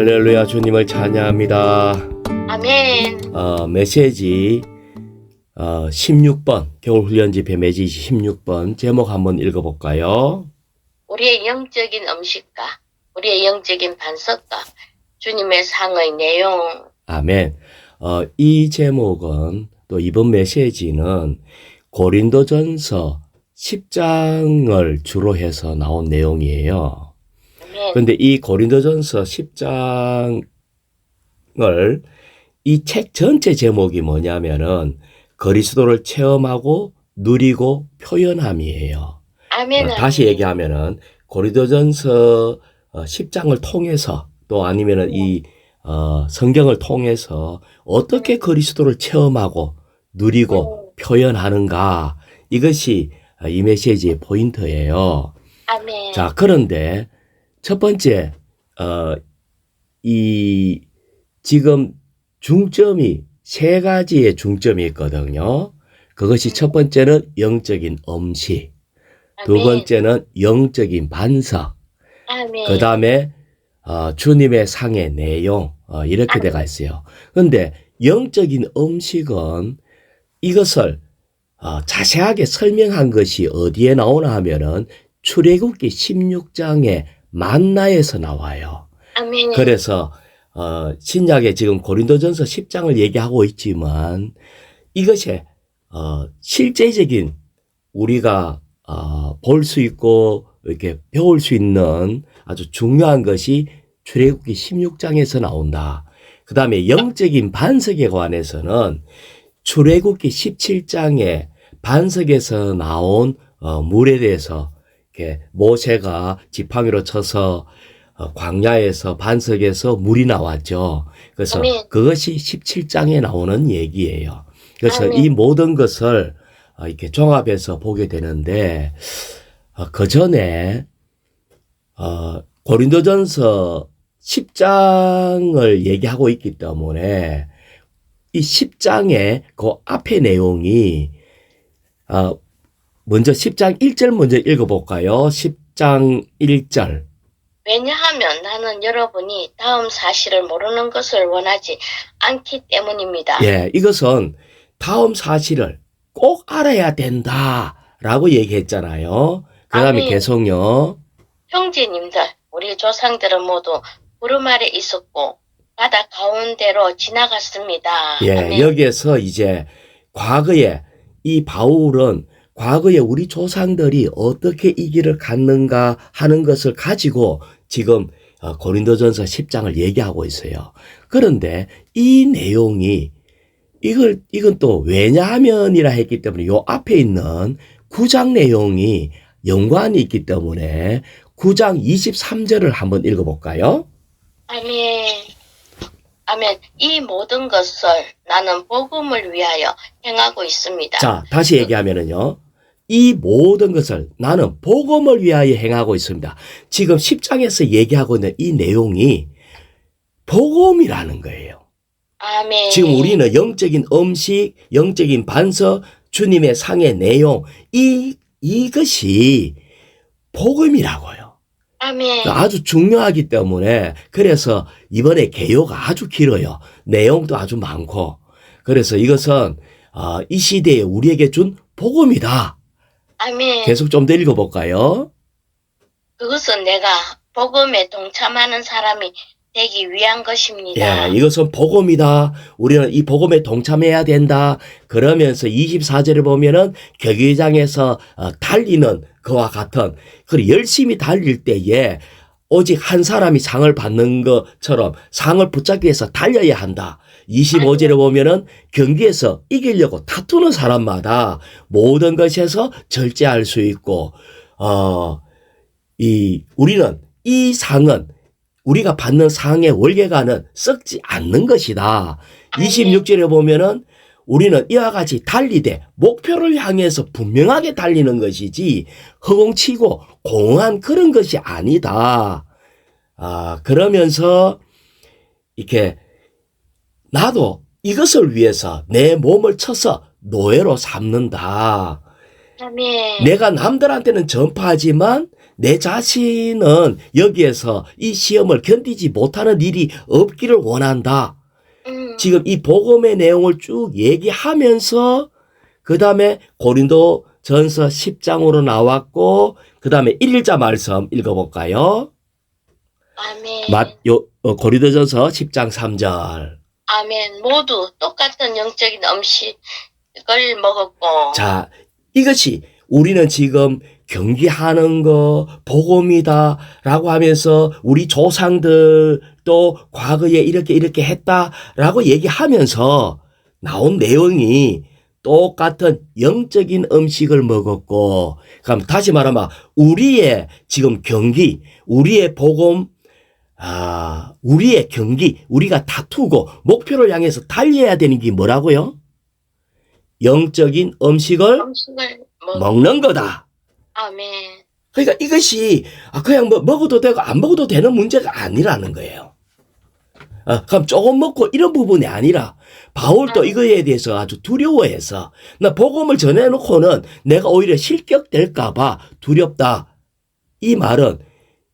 할렐루야, 주님을 찬양합니다. 아멘. 메시지 16번 겨울훈련집회 메시지 16번 제목 한번 읽어볼까요? 우리의 영적인 음식과 우리의 영적인 반석과 주님의 상의 내용. 아멘. 이 제목은 또 이번 메시지는 고린도전서 10장을 주로 해서 나온 내용이에요. 그런데 이 고린도전서 10장을 이 책 전체 제목이 뭐냐면은 그리스도를 체험하고 누리고 표현함이에요. 아멘. 다시 얘기하면은 고린도전서 10장을 통해서 또 아니면은 이 성경을 통해서 어떻게 그리스도를 체험하고 누리고 표현하는가, 이것이 이 메시지의 포인트예요. 아멘. 자, 그런데 첫 번째 이 지금 중점이 세 가지의 중점이 있거든요. 그것이 첫 번째는 영적인 음식, 두 번째는 영적인 반석, 그 다음에 주님의 상의 내용, 이렇게 돼가 있어요. 그런데 영적인 음식은 이것을 자세하게 설명한 것이 어디에 나오나 하면은 출애굽기 16장의 만나에서 나와요. 아멘. 그래서 신약에 지금 고린도전서 10장을 얘기하고 있지만 이것이 실제적인 우리가 볼 수 있고 이렇게 배울 수 있는 아주 중요한 것이 출애굽기 16장에서 나온다. 그 다음에 영적인 반석에 관해서는 출애굽기 17장에 반석에서 나온 물에 대해서 이렇게 모세가 지팡이로 쳐서 광야에서 반석에서 물이 나왔죠. 그래서 그것이 17장에 나오는 얘기예요. 그래서 이 모든 것을 이렇게 종합해서 보게 되는데, 그 전에 고린도전서 10장을 얘기하고 있기 때문에 이 10장의 그 앞의 내용이 먼저 10장 1절 먼저 읽어볼까요? 10장 1절. 왜냐하면 나는 여러분이 다음 사실을 모르는 것을 원하지 않기 때문입니다. 예, 이것은 다음 사실을 꼭 알아야 된다라고 얘기했잖아요. 그 다음에 계속요. 형제님들, 우리 조상들은 모두 구름 아래 있었고 바다 가운데로 지나갔습니다. 예, 아멘. 여기에서 이제 과거에 이 바울은 과거에 우리 조상들이 어떻게 이 길을 갔는가 하는 것을 가지고 지금 고린도전서 10장을 얘기하고 있어요. 그런데 이 내용이 이건 또 왜냐하면이라 했기 때문에 요 앞에 있는 9장 내용이 연관이 있기 때문에 9장 23절을 한번 읽어볼까요? 아멘. 아멘. 이 모든 것을 나는 복음을 위하여 행하고 있습니다. 자, 다시 얘기하면은요. 이 모든 것을 나는 복음을 위하여 행하고 있습니다. 지금 10장에서 얘기하고 있는 이 내용이 복음이라는 거예요. 아멘. 지금 우리는 영적인 음식, 영적인 반석, 주님의 상의 내용, 이것이 복음이라고요. 아멘. 아주 중요하기 때문에 그래서 이번에 개요가 아주 길어요. 내용도 아주 많고. 그래서 이것은 이 시대에 우리에게 준 복음이다. 아멘. 계속 좀 더 읽어볼까요? 그것은 내가 복음에 동참하는 사람이 되기 위한 것입니다. 예, 이것은 복음이다. 우리는 이 복음에 동참해야 된다. 그러면서 24절을 보면은 경기장에서 달리는 그와 같은, 그리고 열심히 달릴 때에 오직 한 사람이 상을 받는 것처럼 상을 붙잡기 위해서 달려야 한다. 25절에 보면은 경기에서 이기려고 다투는 사람마다 모든 것에서 절제할 수 있고, 우리는 이 상은 우리가 받는 상의 월계가는 썩지 않는 것이다. 26절에 보면은 우리는 이와 같이 달리되 목표를 향해서 분명하게 달리는 것이지 허공치고 공허한 그런 것이 아니다. 그러면서 이렇게 나도 이것을 위해서 내 몸을 쳐서 노예로 삼는다. 아멘. 내가 남들한테는 전파하지만 내 자신은 여기에서 이 시험을 견디지 못하는 일이 없기를 원한다. 지금 이 복음의 내용을 쭉 얘기하면서 그 다음에 고린도 전서 10장으로 나왔고 그 다음에 1자 말씀 읽어볼까요? 아멘. 고린도전서 10장 3절. 아멘. 모두 똑같은 영적인 음식을 먹었고. 자, 이것이 우리는 지금 경기하는 거 복음이다라고 하면서 우리 조상들도 과거에 이렇게 했다라고 얘기하면서 나온 내용이 똑같은 영적인 음식을 먹었고, 그럼 다시 말하면 우리의 지금 경기, 우리의 복음, 우리의 경기, 우리가 다투고 목표를 향해서 달려야 되는 게 뭐라고요? 영적인 음식을 먹는 거다. 아멘. 그러니까 이것이 그냥 뭐 먹어도 되고 안 먹어도 되는 문제가 아니라는 거예요. 그럼 조금 먹고 이런 부분이 아니라 바울도 이거에 대해서 아주 두려워해서 나 복음을 전해놓고는 내가 오히려 실격될까봐 두렵다. 이 말은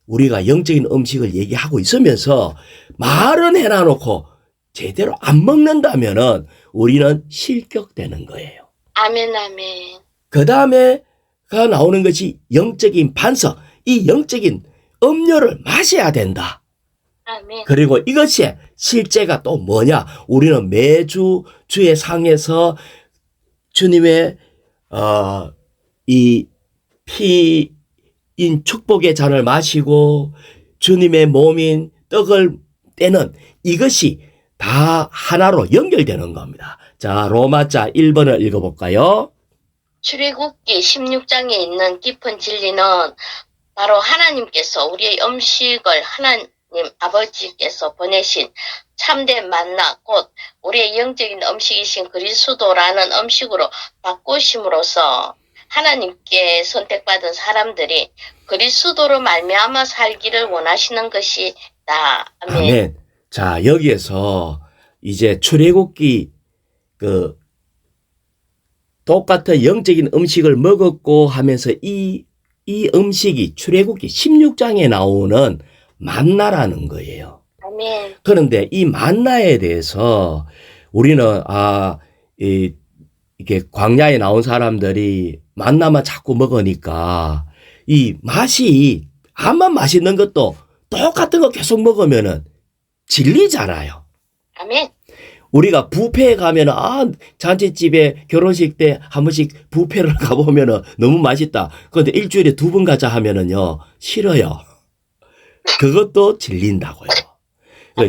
우리가 영적인 음식을 얘기하고 있으면서 말은 해놔놓고 제대로 안 먹는다면은 우리는 실격되는 거예요. 아멘, 아멘. 그 다음에가 나오는 것이 영적인 반석. 이 영적인 음료를 마셔야 된다. 아멘. 그리고 이것이 실제가 또 뭐냐? 우리는 매주 주의 상에서 주님의 이 피인 축복의 잔을 마시고 주님의 몸인 떡을 떼는 이것이 다 하나로 연결되는 겁니다. 자, 로마자 1번을 읽어볼까요? 출애굽기 16장에 있는 깊은 진리는 바로 하나님께서 우리의 음식을 하나님 아버지께서 보내신 참된 만나 곧 우리의 영적인 음식이신 그리스도라는 음식으로 바꾸심으로써 하나님께 선택받은 사람들이 그리스도로 말미암아 살기를 원하시는 것이다. 아멘. 아멘. 자, 여기에서 이제 출애굽기 똑같은 영적인 음식을 먹었고 하면서 이 음식이 출애굽기 16장에 나오는 만나라는 거예요. 아멘. 그런데 이 만나에 대해서 우리는 이게 광야에 나온 사람들이 만나만 자꾸 먹으니까 이 맛이 암만 맛있는 것도 똑같은 거 계속 먹으면은 질리잖아요. 아멘. 우리가 뷔페에 가면은 잔치집에 결혼식 때 한 번씩 뷔페를 가보면은 너무 맛있다. 그런데 일주일에 2번 가자 하면은요 싫어요. 그것도 질린다고요.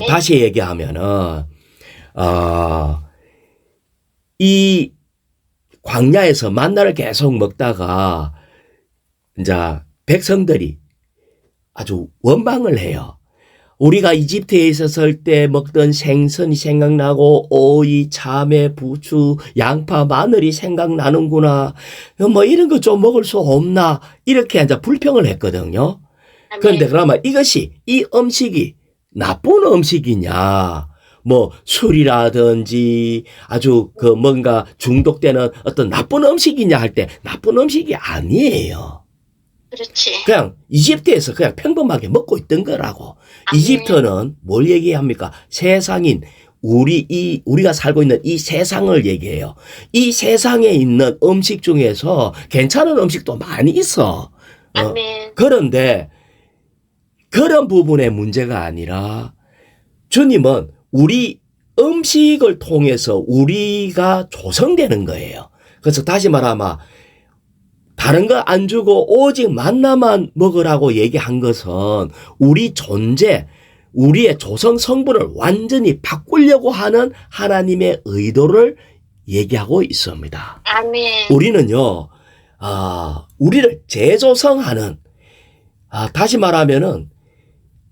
다시 얘기하면은 이 광야에서 만나를 계속 먹다가 이제 백성들이 아주 원망을 해요. 우리가 이집트에 있었을 때 먹던 생선이 생각나고 오이, 참외, 부추, 양파, 마늘이 생각나는구나. 뭐 이런 거 좀 먹을 수 없나? 이렇게 이제 불평을 했거든요. 그런데 그러면 이 음식이 나쁜 음식이냐? 뭐 술이라든지 아주 뭔가 중독되는 어떤 나쁜 음식이냐 할 때 나쁜 음식이 아니에요. 그렇지. 그냥 이집트에서 그냥 평범하게 먹고 있던 거라고. 이집트는 뭘 얘기합니까? 세상인 우리가 살고 있는 이 세상을 얘기해요. 이 세상에 있는 음식 중에서 괜찮은 음식도 많이 있어. 그런데 그런 부분의 문제가 아니라 주님은 우리 음식을 통해서 우리가 조성되는 거예요. 그래서 다시 말하면 다른 거 안 주고 오직 만나만 먹으라고 얘기한 것은 우리 존재, 우리의 조성 성분을 완전히 바꾸려고 하는 하나님의 의도를 얘기하고 있습니다. 아멘. 우리는요, 우리를 재조성하는, 다시 말하면은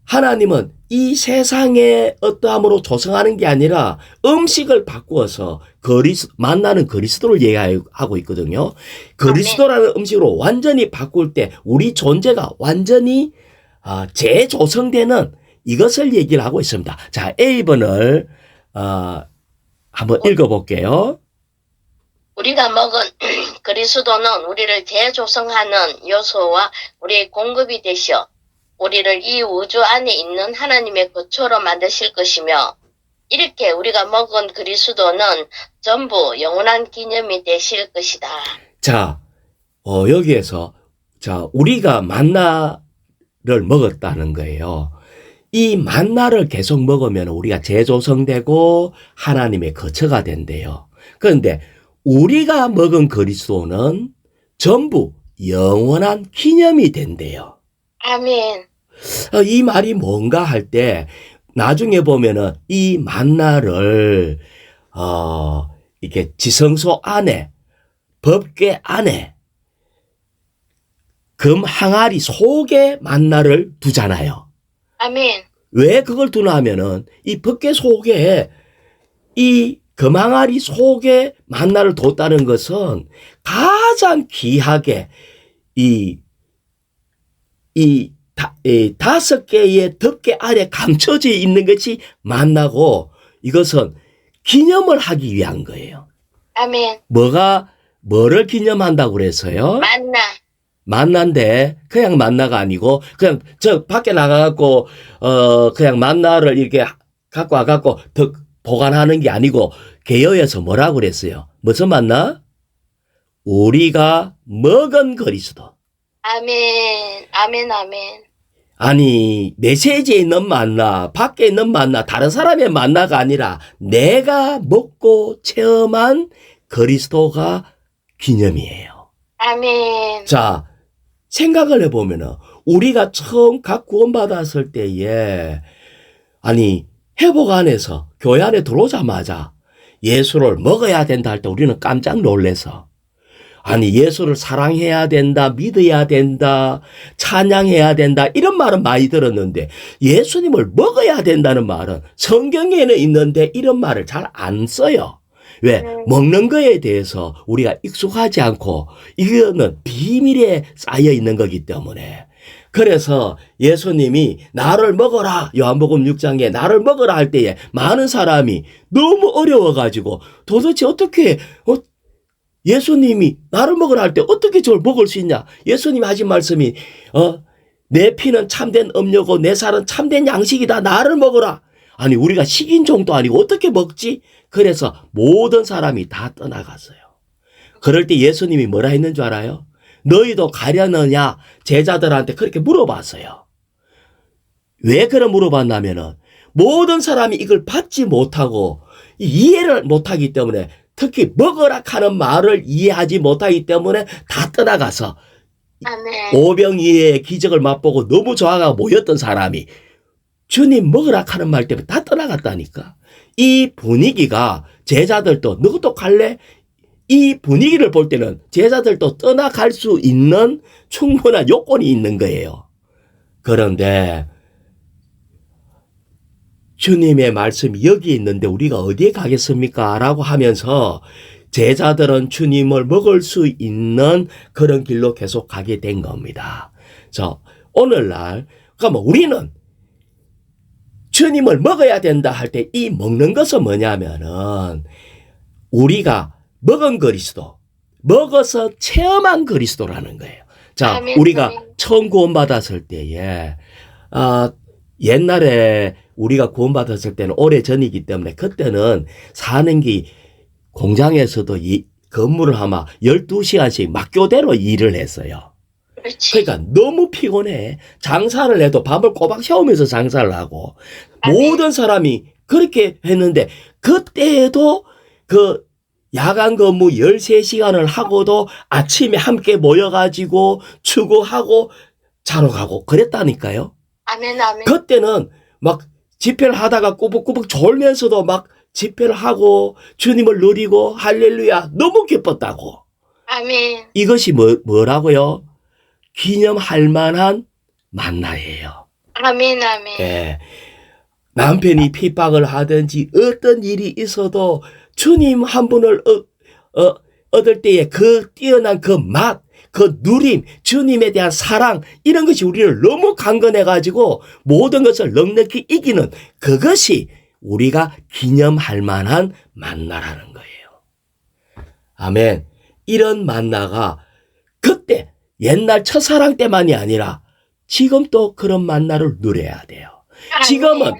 하나님은 이 세상의 어떠함으로 조성하는 게 아니라 음식을 바꾸어서 만나는 그리스도를 얘기하고 있거든요. 그리스도라는 음식으로 완전히 바꿀 때 우리 존재가 완전히 재조성되는 이것을 얘기를 하고 있습니다. 자, A번을 한번 읽어볼게요. 우리가 먹은 그리스도는 우리를 재조성하는 요소와 우리의 공급이 되시어 우리를 이 우주 안에 있는 하나님의 거처로 만드실 것이며 이렇게 우리가 먹은 그리스도는 전부 영원한 기념이 되실 것이다. 자, 여기에서 우리가 만나를 먹었다는 거예요. 이 만나를 계속 먹으면 우리가 재조성되고 하나님의 거처가 된대요. 그런데 우리가 먹은 그리스도는 전부 영원한 기념이 된대요. 아멘. 이 말이 뭔가 할 때 나중에 보면은 이 만나를 이렇게 지성소 안에 법궤 안에 금 항아리 속에 만나를 두잖아요. 아멘. 왜 그걸 두나 하면은 이 법궤 속에 이 금항아리 속에 만나를 뒀다는 것은 가장 귀하게 이 5개의 덮개 아래 감춰져 있는 것이 만나고 이것은 기념을 하기 위한 거예요. 아멘. 뭐를 기념한다고 그래서요? 만나인데 그냥 만나가 아니고 그냥 저 밖에 나가갖고 그냥 만나를 이렇게 갖고 와갖고 보관하는 게 아니고 개요에서 뭐라고 그랬어요? 무슨 만나? 우리가 먹은 그리스도. 아멘. 아멘. 아멘. 아니 메시지에 있는 만나, 밖에 있는 만나, 다른 사람의 만나가 아니라 내가 먹고 체험한 그리스도가 기념이에요. 아멘. 자, 생각을 해보면은 우리가 처음 각 구원받았을 때에 아니 회복 안에서 교회 안에 들어오자마자 예수를 먹어야 된다 할 때 우리는 깜짝 놀래서 아니 예수를 사랑해야 된다, 믿어야 된다, 찬양해야 된다 이런 말은 많이 들었는데 예수님을 먹어야 된다는 말은 성경에는 있는데 이런 말을 잘 안 써요. 왜? 먹는 거에 대해서 우리가 익숙하지 않고 이거는 비밀에 쌓여 있는 거기 때문에 그래서 예수님이 나를 먹어라 요한복음 6장에 나를 먹어라 할 때에 많은 사람이 너무 어려워가지고 도대체 어떻게 예수님이 나를 먹으라 할 때 어떻게 저를 먹을 수 있냐? 예수님이 하신 말씀이 내 피는 참된 음료고 내 살은 참된 양식이다. 나를 먹어라. 아니 우리가 식인종도 아니고 어떻게 먹지? 그래서 모든 사람이 다 떠나갔어요. 그럴 때 예수님이 뭐라 했는 줄 알아요? 너희도 가려느냐? 제자들한테 그렇게 물어봤어요. 왜 그런 물어봤냐면은 모든 사람이 이걸 받지 못하고 이해를 못하기 때문에 특히 먹으라 하는 말을 이해하지 못하기 때문에 다 떠나가서 아멘. 오병이의 기적을 맛보고 너무 좋아하고 모였던 사람이 주님 먹으라 하는 말 때문에 다 떠나갔다니까. 이 분위기가 제자들도 너도 갈래? 이 분위기를 볼 때는 제자들도 떠나갈 수 있는 충분한 요건이 있는 거예요. 그런데 주님의 말씀이 여기 있는데 우리가 어디에 가겠습니까? 라고 하면서 제자들은 주님을 먹을 수 있는 그런 길로 계속 가게 된 겁니다. 오늘날 그러면 우리는 주님을 먹어야 된다 할 때 이 먹는 것은 뭐냐면은 우리가 먹은 그리스도, 먹어서 체험한 그리스도라는 거예요. 아멘, 우리가 아멘. 처음 구원받았을 때에 옛날에 우리가 구원받았을 때는 오래전이기 때문에 그때는 사는 게 공장에서도 근무를 아마 12시간씩 막교대로 일을 했어요. 그렇지. 그러니까 너무 피곤해. 장사를 해도 밥을 꼬박 세우면서 장사를 하고 아멘. 모든 사람이 그렇게 했는데 그때에도 그 야간 근무 13시간을 하고도 아침에 함께 모여가지고 추구하고 자러 가고 그랬다니까요. 아멘. 아멘. 그때는 막 집회를 하다가 꾸벅꾸벅 졸면서도 막 집회를 하고 주님을 누리고 할렐루야 너무 기뻤다고. 아멘. 이것이 뭐라고요? 기념할 만한 만나예요. 아멘. 아멘. 예. 남편이 핍박을 하든지 어떤 일이 있어도 주님 한 분을 얻을 때에 그 뛰어난 그 맛, 그 누림, 주님에 대한 사랑 이런 것이 우리를 너무 강건해가지고 모든 것을 넉넉히 이기는 그것이 우리가 기념할 만한 만나라는 거예요. 아멘. 이런 만나가 그때 옛날 첫사랑 때만이 아니라 지금 또 그런 만나를 누려야 돼요. 지금은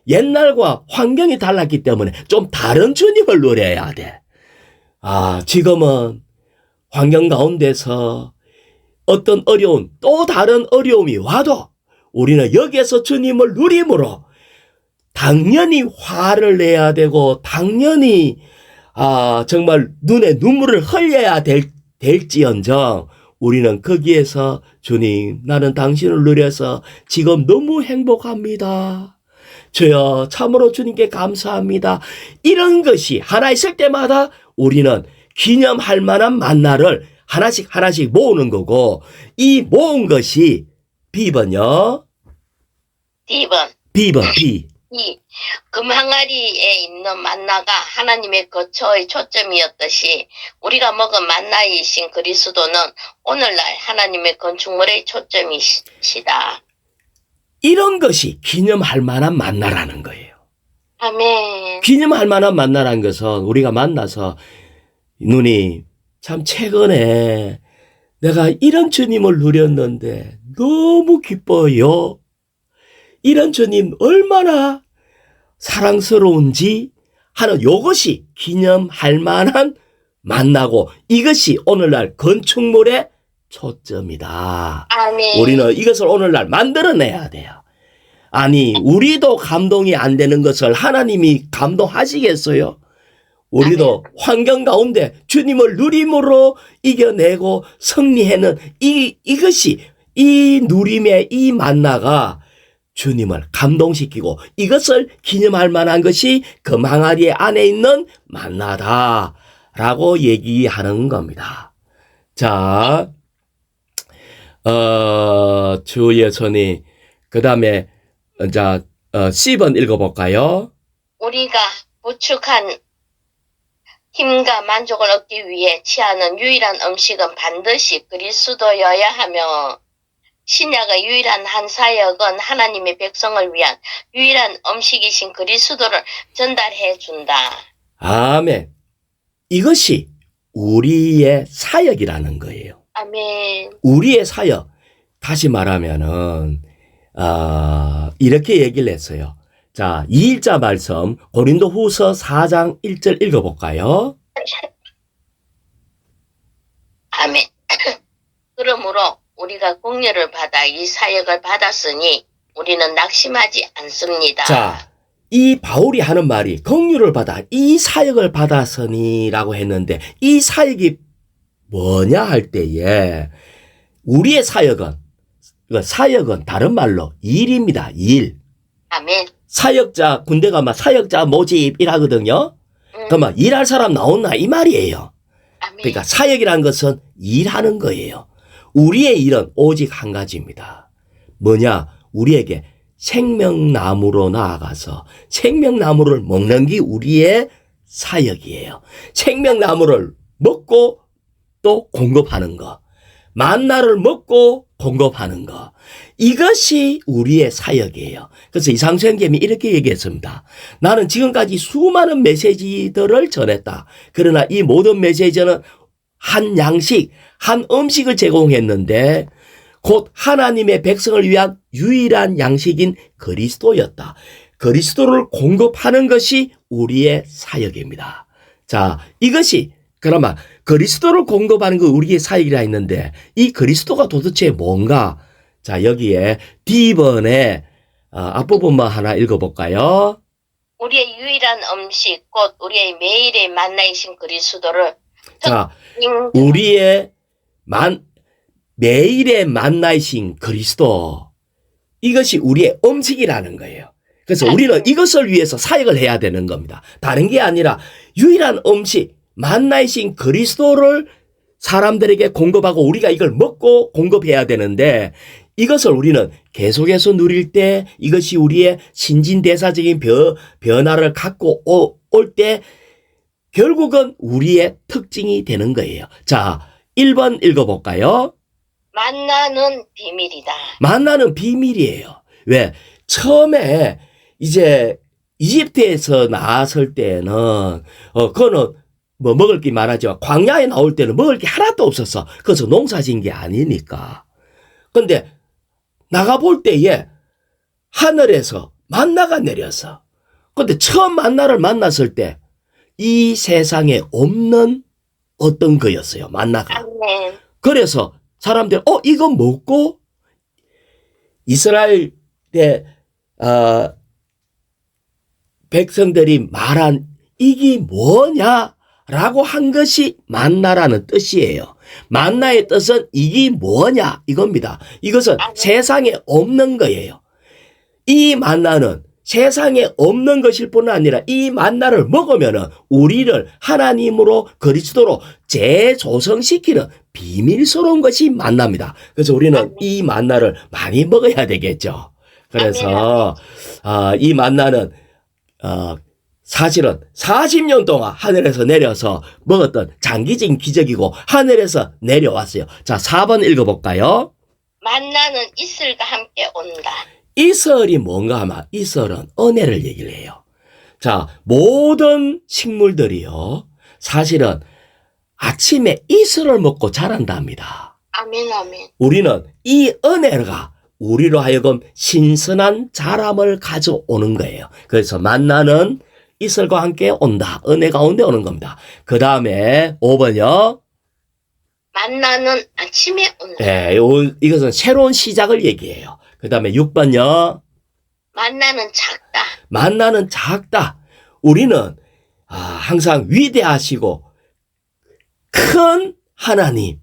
옛날과 환경이 달랐기 때문에 좀 다른 주님을 누려야 돼. 지금은 환경 가운데서 어떤 어려운 또 다른 어려움이 와도 우리는 여기에서 주님을 누림으로 당연히 화를 내야 되고 당연히 정말 눈에 눈물을 흘려야 될지언정 우리는 거기에서 주님 나는 당신을 누려서 지금 너무 행복합니다. 주여 참으로 주님께 감사합니다. 이런 것이 하나 있을 때마다 우리는 기념할 만한 만나를 하나씩 모으는 거고 이 모은 것이 B번요. B번. 이 금항아리에 있는 만나가 하나님의 거처의 초점이었듯이 우리가 먹은 만나이신 그리스도는 오늘날 하나님의 건축물의 초점이시다. 이런 것이 기념할 만한 만나라는 거예요. 아멘. 기념할 만한 만나라는 것은 우리가 만나서 누님 참 최근에 내가 이런 주님을 누렸는데 너무 기뻐요. 이런 주님 얼마나 사랑스러운지 하는 이것이 기념할 만한 만나고 이것이 오늘날 건축물의 초점이다. 아멘. 우리는 이것을 오늘날 만들어내야 돼요. 아니 우리도 감동이 안 되는 것을 하나님이 감동하시겠어요? 우리도 환경 가운데 주님을 누림으로 이겨내고 승리하는 이것이 이 누림의 이 만나가 주님을 감동시키고 이것을 기념할 만한 것이 금항아리 안에 있는 만나다라고 얘기하는 겁니다. 자, 주 예선이 그 다음에 C번 읽어볼까요? 우리가 부축한 힘과 만족을 얻기 위해 취하는 유일한 음식은 반드시 그리스도여야 하며 신약의 유일한 한 사역은 하나님의 백성을 위한 유일한 음식이신 그리스도를 전달해 준다. 아멘. 이것이 우리의 사역이라는 거예요. 아멘. 우리의 사역. 다시 말하면은 이렇게 얘기를 했어요. 자, 2일자 말씀 고린도후서 4장 1절 읽어볼까요? 아멘. 그러므로 우리가 공유를 받아 이 사역을 받았으니 우리는 낙심하지 않습니다. 자, 이 바울이 하는 말이 긍휼을 받아 이 사역을 받았으니라고 했는데 이 사역이 뭐냐 할 때에 우리의 사역은 다른 말로 일입니다. 일. 아멘. 사역자 군대 가면 사역자 모집 일하거든요. 그러면 일할 사람 나온나 이 말이에요. 아멘. 그러니까 사역이라는 것은 일하는 거예요. 우리의 일은 오직 한 가지입니다. 뭐냐? 우리에게 생명나무로 나아가서 생명나무를 먹는 게 우리의 사역이에요. 생명나무를 먹고 또 공급하는 거. 만나를 먹고 공급하는 거. 이것이 우리의 사역이에요. 그래서 이상수행님이 이렇게 얘기했습니다. 나는 지금까지 수많은 메시지들을 전했다. 그러나 이 모든 메시지는 한 양식, 한 음식을 제공했는데 곧 하나님의 백성을 위한 유일한 양식인 그리스도였다. 그리스도를 공급하는 것이 우리의 사역입니다. 자, 이것이 그러면 그리스도를 공급하는 거 우리의 사역이라 했는데 이 그리스도가 도대체 뭔가? 자, 여기에 D번에 앞부분만 하나 읽어볼까요? 우리의 유일한 음식 곧 우리의 매일의 만나이신 그리스도를 자, 우리의 매일의 만나이신 그리스도 이것이 우리의 음식이라는 거예요. 그래서 우리는 이것을 위해서 사역을 해야 되는 겁니다. 다른 게 아니라 유일한 음식 만나이신 그리스도를 사람들에게 공급하고 우리가 이걸 먹고 공급해야 되는데 이것을 우리는 계속해서 누릴 때 이것이 우리의 신진대사적인 변화를 갖고 올 때 결국은 우리의 특징이 되는 거예요. 자, 1번 읽어볼까요? 만나는 비밀이다. 만나는 비밀이에요. 왜? 처음에 이제 이집트에서 나왔을 때는 그거는 뭐 먹을 게 많았지만 광야에 나올 때는 먹을 게 하나도 없었어. 그래서 농사 지은 게 아니니까. 근데 나가볼 때에 하늘에서 만나가 내렸어. 근데 처음 만나를 만났을 때 이 세상에 없는 어떤 거였어요. 만나가. 아멘. 그래서 사람들이 이거 먹고 이스라엘의 백성들이 말한 이게 뭐냐라고 한 것이 만나라는 뜻이에요. 만나의 뜻은 이게 뭐냐 이겁니다. 이것은 세상에 없는 거예요. 이 만나는 세상에 없는 것일 뿐 아니라 이 만나를 먹으면 우리를 하나님으로 그리스도로 재조성시키는 비밀스러운 것이 만나입니다. 그래서 우리는 이 만나를 많이 먹어야 되겠죠. 그래서 이 만나는 사실은 40년 동안 하늘에서 내려서 먹었던 장기적인 기적이고 하늘에서 내려왔어요. 자, 4번 읽어볼까요? 만나는 이슬과 함께 온다. 이슬이 뭔가 하면 이슬은 은혜를 얘기를 해요. 자, 모든 식물들이요. 사실은 아침에 이슬을 먹고 자란답니다. 아멘, 아멘. 우리는 이 은혜가 우리로 하여금 신선한 자람을 가져오는 거예요. 그래서 만나는 이슬과 함께 온다. 은혜 가운데 오는 겁니다. 그 다음에 5번요. 만나는 아침에 온다. 네, 이것은 새로운 시작을 얘기해요. 그 다음에 6번요. 만나는 작다. 만나는 작다. 우리는 항상 위대하시고 큰 하나님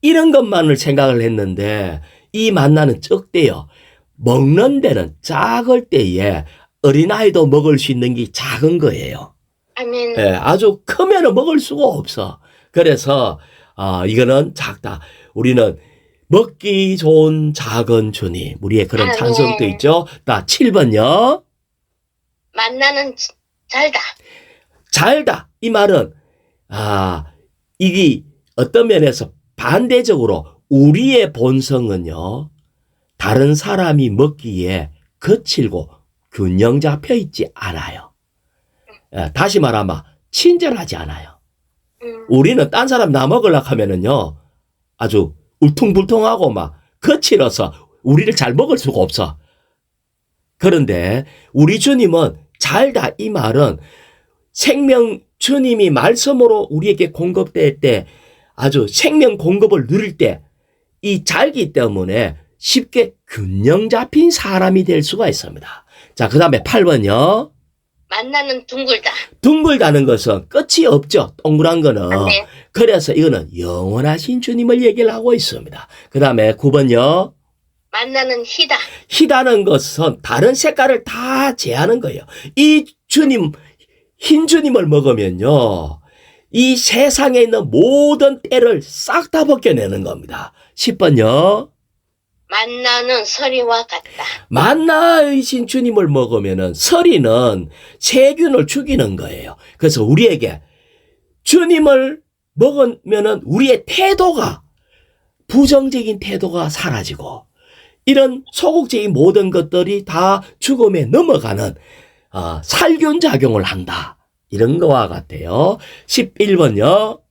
이런 것만을 생각을 했는데 이 만나는 적대요. 먹는 데는 작을 때에 어린아이도 먹을 수 있는 게 작은 거예요. 아멘. 예, 아주 크면 먹을 수가 없어. 그래서 이거는 작다. 우리는 먹기 좋은 작은 주님. 우리의 그런 찬성도 있죠. 나 7번요. 만나는 잘다. 잘다. 이 말은 이게 어떤 면에서 반대적으로 우리의 본성은요. 다른 사람이 먹기에 거칠고 균형 잡혀 있지 않아요. 다시 말하면 친절하지 않아요. 우리는 딴 사람 나 먹으려고 하면은요. 아주 울퉁불퉁하고 막 거칠어서 우리를 잘 먹을 수가 없어. 그런데 우리 주님은 잘다 이 말은 생명 주님이 말씀으로 우리에게 공급될 때 아주 생명 공급을 누릴 때 이 잘기 때문에 쉽게 균형 잡힌 사람이 될 수가 있습니다. 자, 그 다음에 8번요. 만나는 둥글다. 둥글다는 것은 끝이 없죠. 동그란 거는. 네. 그래서 이거는 영원하신 주님을 얘기를 하고 있습니다. 그 다음에 9번요. 만나는 희다. 희다는 것은 다른 색깔을 다 제하는 거예요. 이 주님, 흰 주님을 먹으면요. 이 세상에 있는 모든 때를 싹 다 벗겨내는 겁니다. 10번요. 만나는 서리와 같다. 만나이신 주님을 먹으면은 서리는 세균을 죽이는 거예요. 그래서 우리에게 주님을 먹으면은 우리의 태도가 부정적인 태도가 사라지고 이런 소극적인 모든 것들이 다 죽음에 넘어가는 살균 작용을 한다. 이런 거와 같아요. 11번요.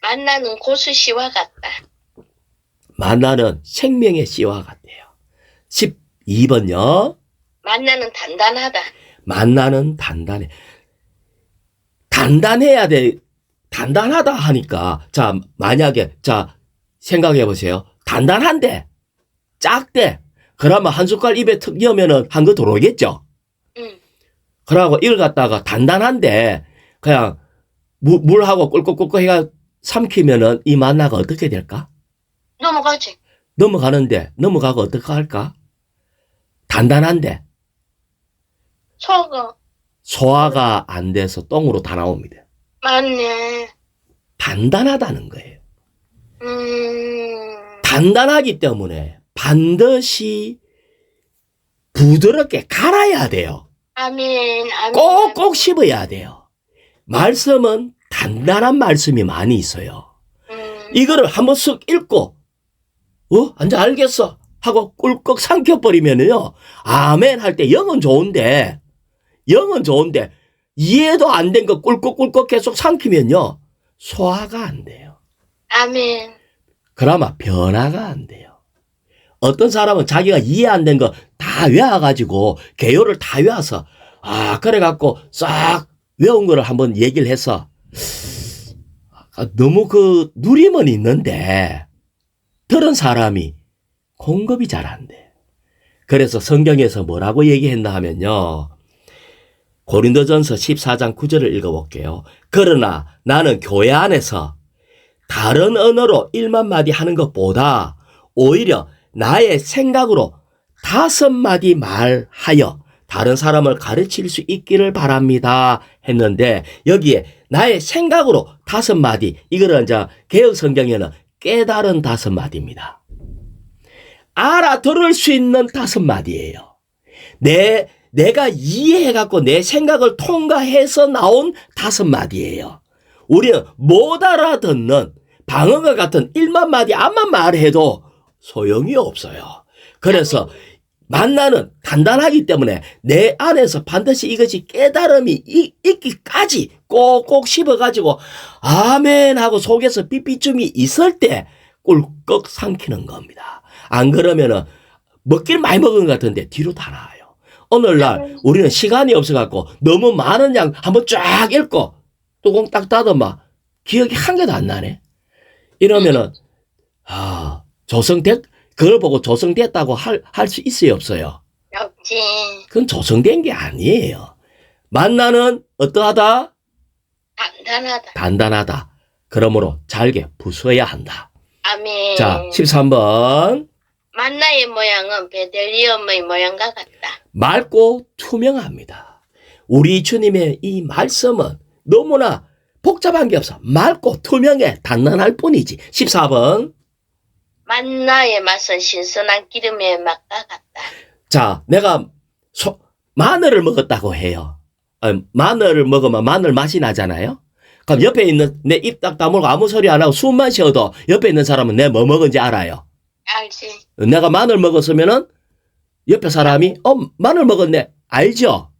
만나는 고수씨와 같다. 만나는 생명의 씨와 같아요. 12번요. 만나는 단단하다. 만나는 단단해. 단단해야 돼. 단단하다 하니까 자 만약에 자 생각해 보세요. 단단한데 작대. 그러면 한 숟갈 입에 턱 넣으면은 한 거 들어오겠죠. 그러고 이걸 갖다가 단단한데 그냥 물하고 꿀꺽꿀꺽 해가 삼키면은 이 만나가 어떻게 될까? 넘어가지. 넘어가는데 넘어가고 어떻게 할까? 단단한데 소화가 안 돼서 똥으로 다 나옵니다. 맞네. 단단하다는 거예요. 단단하기 때문에 반드시 부드럽게 갈아야 돼요. 아멘. 아멘. 꼭꼭 씹어야 돼요. 말씀은 단단한 말씀이 많이 있어요. 이거를 한번 쓱 읽고 이제 알겠어 하고 꿀꺽 삼켜버리면요 아멘 할 때 영은 좋은데 이해도 안 된 거 꿀꺽꿀꺽 계속 삼키면요. 소화가 안 돼요. 아멘. 그나마 변화가 안 돼요. 어떤 사람은 자기가 이해 안 된 거 다 외워가지고 개요를 다 외워서 그래갖고 싹 외운 거를 한번 얘기를 해서 너무 그 누림은 있는데 들은 사람이 공급이 잘 안 돼. 그래서 성경에서 뭐라고 얘기했나 하면요. 고린도전서 14장 9절을 읽어볼게요. 그러나 나는 교회 안에서 다른 언어로 1만 마디 하는 것보다 오히려 나의 생각으로 5마디 말하여 다른 사람을 가르칠 수 있기를 바랍니다 했는데 여기에 나의 생각으로 5마디 이거는 이제 개역 성경에는 깨달은 5마디입니다. 알아들을 수 있는 5마디예요. 내가 이해해갖고 내 생각을 통과해서 나온 5마디예요. 우리는 못 알아듣는 방언과 같은 1만 마디 암만 말해도 소용이 없어요. 그래서 만나는 단단하기 때문에 내 안에서 반드시 이것이 깨달음이 있기까지 꼭꼭 씹어가지고 아멘 하고 속에서 삐삐쯤이 있을 때 꿀꺽 삼키는 겁니다. 안 그러면은 먹길 많이 먹은 것 같은데 뒤로 다 나와요. 오늘날 우리는 시간이 없어갖고 너무 많은 양 한번 쫙 읽고 뚜껑 딱 닫으면 기억이 한 개도 안 나네. 이러면은 그걸 보고 조성됐다고 할 수 있어요, 없어요? 없지. 그건 조성된 게 아니에요. 만나는 어떠하다? 단단하다. 단단하다. 그러므로 잘게 부숴야 한다. 아멘. 자, 13번. 만나의 모양은 베들리엄의 모양과 같다. 맑고 투명합니다. 우리 주님의 이 말씀은 너무나 복잡한 게 없어. 맑고 투명해 단단할 뿐이지. 14번. 만나의 맛은 신선한 기름의 맛과 같다. 자, 내가 마늘을 먹었다고 해요. 마늘을 먹으면 마늘 맛이 나잖아요. 그럼 옆에 있는 내 입 딱 다물고 아무 소리 안 하고 숨만 쉬어도 옆에 있는 사람은 내 뭐 먹은지 알아요. 알지. 내가 마늘 먹었으면은 옆에 사람이 마늘 먹었네 알죠.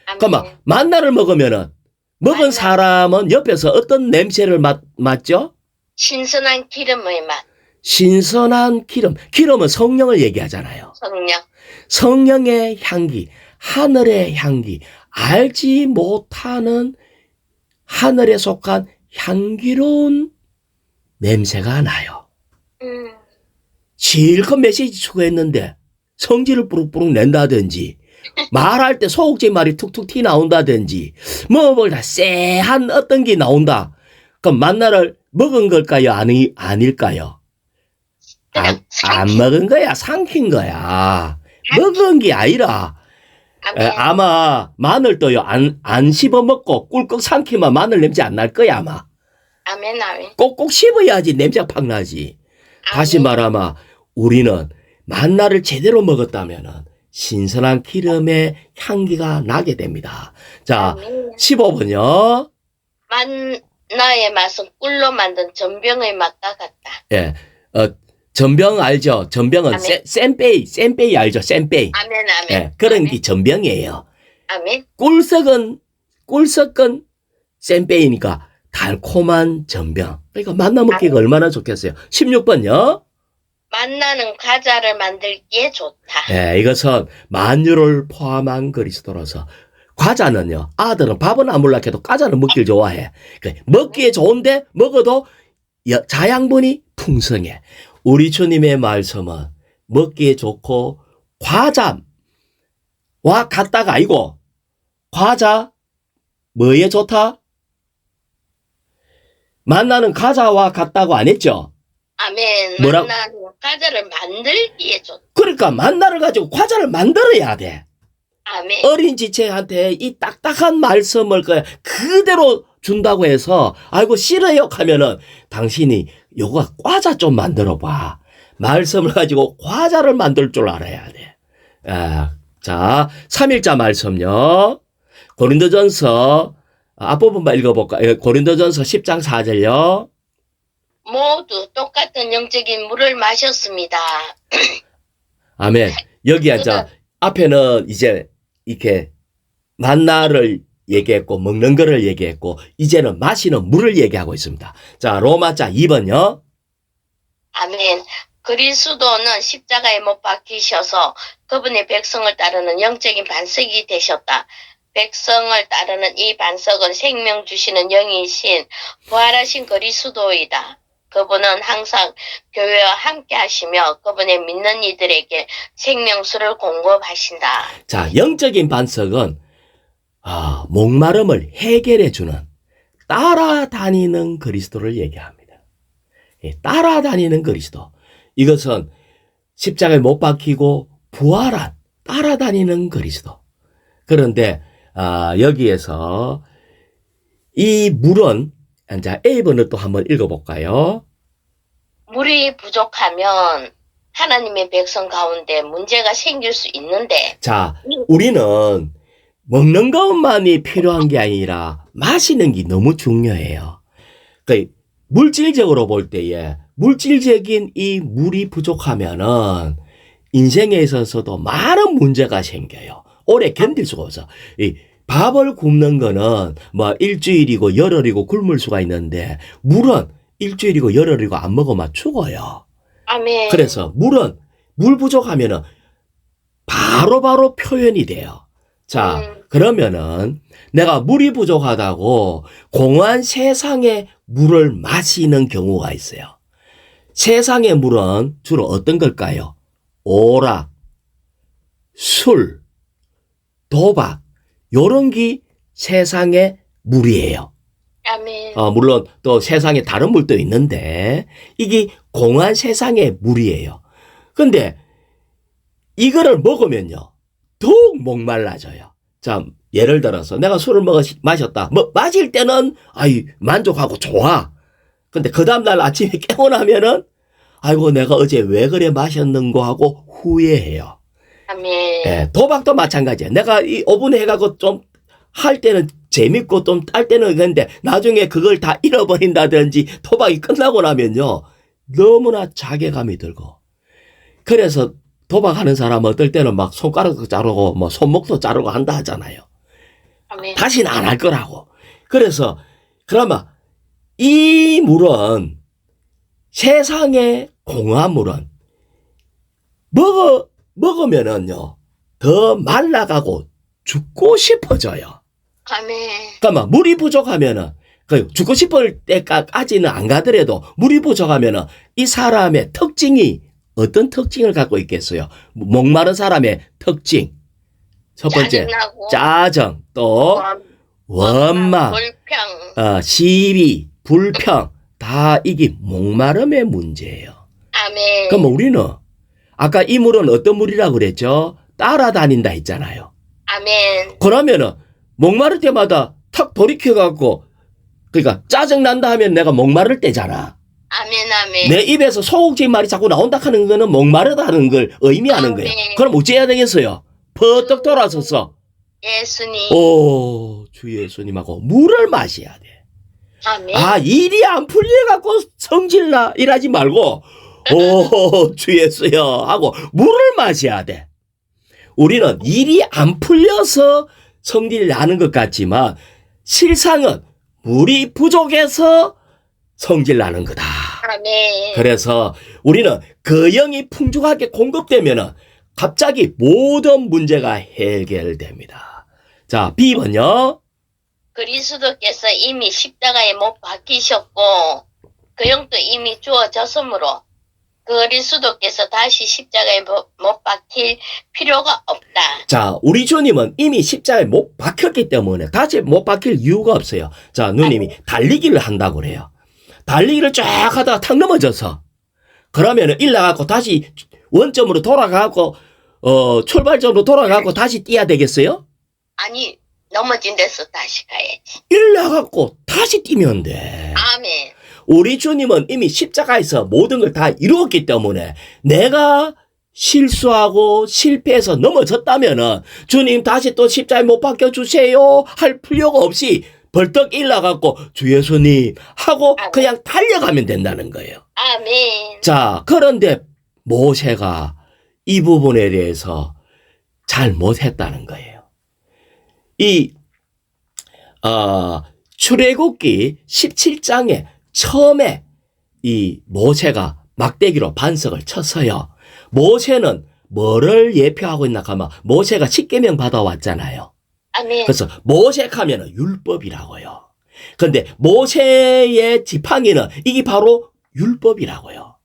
아멘. 그러면 마늘을 먹으면은 먹은 사람은 옆에서 어떤 냄새를 맡죠? 신선한 기름의 맛. 신선한 기름은 성령을 얘기하잖아요. 성령. 성령의 향기, 하늘의 향기, 알지 못하는 하늘에 속한 향기로운 냄새가 나요. 실컷 메시지 추구했는데 성질을 뿌룩뿌룩 낸다든지 말할 때 소극적인 말이 툭툭 튀 나온다든지 다 쎄한 어떤 게 나온다. 그럼 만나를 먹은 걸까요? 아닐까요? 안 먹은 거야. 삼킨 거야. 먹은 게 아니라 아마 마늘도요 안 씹어 먹고 꿀꺽 삼키면 마늘 냄새 안 날 거야 아마. 아멘. 꼭꼭 씹어야지 냄새가 팍 나지. 다시 말하면 우리는 만나를 제대로 먹었다면은 신선한 기름의 향기가 나게 됩니다. 자, 아멘. 15번요. 만나의 맛은 꿀로 만든 전병의 맛과 같다. 예, 전병 알죠? 전병은 센베이 알죠? 센베이. 아멘. 예, 그런 게 전병이에요. 아멘. 꿀석은 센베이니까 달콤한 전병. 그러니까 만나 먹기가 얼마나 좋겠어요. 16번요. 만나는 과자를 만들기에 좋다. 예, 이것은 만유를 포함한 그리스도로서 과자는요. 아들은 밥은 안 몰라 해도 과자는 먹기를 좋아해. 먹기에 좋은데 먹어도 자양분이 풍성해. 우리 주님의 말씀은 먹기에 좋고 과자와 같다가 아니고 과자 뭐에 좋다? 만나는 과자와 같다고 안 했죠? 아멘. 뭐라고? 만나는 과자를 만들기에 좋다. 그러니까 만나를 가지고 과자를 만들어야 돼. 아멘. 어린 지체한테 이 딱딱한 말씀을 그대로 준다고 해서 아이고 싫어요 하면은 당신이 요거 과자 좀 만들어 봐. 말씀을 가지고 과자를 만들 줄 알아야 돼. 자, 3일자 말씀요. 고린도전서 앞부분만 읽어볼까? 고린도전서 10장 4절요. 모두 똑같은 영적인 물을 마셨습니다. 아멘. 여기 앉아 앞에는 이제 이렇게 만나를 얘기했고 먹는 거를 얘기했고 이제는 마시는 물을 얘기하고 있습니다. 자, 로마자 2번요. 아멘. 그리스도는 십자가에 못 박히셔서 그분의 백성을 따르는 영적인 반석이 되셨다. 백성을 따르는 이 반석은 생명 주시는 영이신 부활하신 그리스도이다. 그분은 항상 교회와 함께 하시며 그분의 믿는 이들에게 생명수를 공급하신다. 자, 영적인 반석은 목마름을 해결해 주는 따라다니는 그리스도를 얘기합니다. 따라다니는 그리스도. 이것은 십자가에 못 박히고 부활한 따라다니는 그리스도. 그런데 여기에서 이 물은 자, A번을 또 한번 읽어볼까요? 물이 부족하면 하나님의 백성 가운데 문제가 생길 수 있는데 자, 우리는 먹는 것만이 필요한 게 아니라 마시는 게 너무 중요해요. 그러니까 물질적으로 볼 때에 물질적인 이 물이 부족하면은 인생에 있어서도 많은 문제가 생겨요. 오래 견딜 수가 없어. 이 밥을 굽는 거는 뭐 일주일이고 열흘이고 굶을 수가 있는데 물은 일주일이고 열흘이고 안 먹으면 죽어요. 아멘. 그래서 물은 물 부족하면은 바로바로 표현이 돼요. 자, 그러면은 내가 물이 부족하다고 공허한 세상의 물을 마시는 경우가 있어요. 세상의 물은 주로 어떤 걸까요? 오락, 술, 도박, 요런 게 세상의 물이에요. 아멘. 물론 또 세상에 다른 물도 있는데 이게 공허한 세상의 물이에요. 근데 이거를 먹으면요 더욱 목말라져요. 자, 예를 들어서 내가 술을 마셨다. 마실 때는 만족하고 좋아. 근데 그 다음날 아침에 깨고 나면은 아이고 내가 어제 왜 그래 마셨는고 하고 후회해요. 아멘. 예, 도박도 마찬가지야. 내가 이 오븐에 해갖고 좀 할 때는 재밌고 좀 딸 때는 그런데 나중에 그걸 다 잃어버린다든지 도박이 끝나고 나면요 너무나 자괴감이 들고 그래서 도박하는 사람은 어떨 때는 막 손가락도 자르고 뭐 손목도 자르고 한다 하잖아요. 아멘. 다시는 안 할 거라고. 그래서 그러면 이 물은 세상의 공허한 물은 먹으면은요 더 말라가고 죽고 싶어져요. 아멘. 그러니까 물이 부족하면은 죽고 싶을 때까지는 안 가더라도 물이 부족하면은 이 사람의 특징이 어떤 특징을 갖고 있겠어요? 목마른 사람의 특징. 첫 번째, 짜증나고, 짜증, 또 원망, 불평. 시비, 불평, 다 이게 목마름의 문제예요. 아멘. 그럼 우리는 아까 이 물은 어떤 물이라고 그랬죠? 따라다닌다 했잖아요. 아멘. 그러면은 목마를 때마다 탁 돌이켜갖고 그러니까 짜증난다 하면 내가 목마를 때잖아. 아멘. 아멘. 내 입에서 소극적인 말이 자꾸 나온다 하는 거는 목마르다는 걸 의미하는 거예요. 그럼 어찌해야 되겠어요? 퍼뜩 돌아서서 예수님. 주 예수님하고 물을 마셔야 돼. 아멘. 일이 안 풀려갖고 성질나 이러지 말고 주 예수여 하고 물을 마셔야 돼. 우리는 일이 안 풀려서 성질 나는 것 같지만 실상은 물이 부족해서 성질 나는 거다. 아멘. 그래서 우리는 그 영이 풍족하게 공급되면은 갑자기 모든 문제가 해결됩니다. 자, B번요. 그리스도께서 이미 십자가에 못 박히셨고 그 영도 이미 주어졌으므로 그리스도께서 다시 십자가에 못 박힐 필요가 없다. 자, 우리 주님은 이미 십자가에 못 박혔기 때문에 다시 못 박힐 이유가 없어요. 자, 누님이 달리기를 한다고 그래요. 달리기를 쫙 하다가 탁 넘어져서 그러면은 일나가고 다시 원점으로 돌아가고 출발점으로 돌아가고 다시 뛰어야 되겠어요? 아니, 넘어진 데서 다시 가야지. 일나가고 다시 뛰면 돼. 아멘. 우리 주님은 이미 십자가에서 모든 걸 다 이루었기 때문에 내가 실수하고 실패해서 넘어졌다면은 주님 다시 또 십자가에 못 박혀 주세요 할 필요가 없이 벌떡 일어나갖고 주 예수님 하고 그냥 달려가면 된다는 거예요. 아멘. 자, 그런데 모세가 이 부분에 대해서 잘 못했다는 거예요. 이 출애굽기 17장에 처음에 이 모세가 막대기로 반석을 쳤어요. 모세는 뭐를 예표하고 있나 하면 모세가 십계명 받아왔잖아요. 아멘. 그래서 모색하면 율법이라고요. 그런데 모세의 지팡이는 이게 바로 율법이라고요.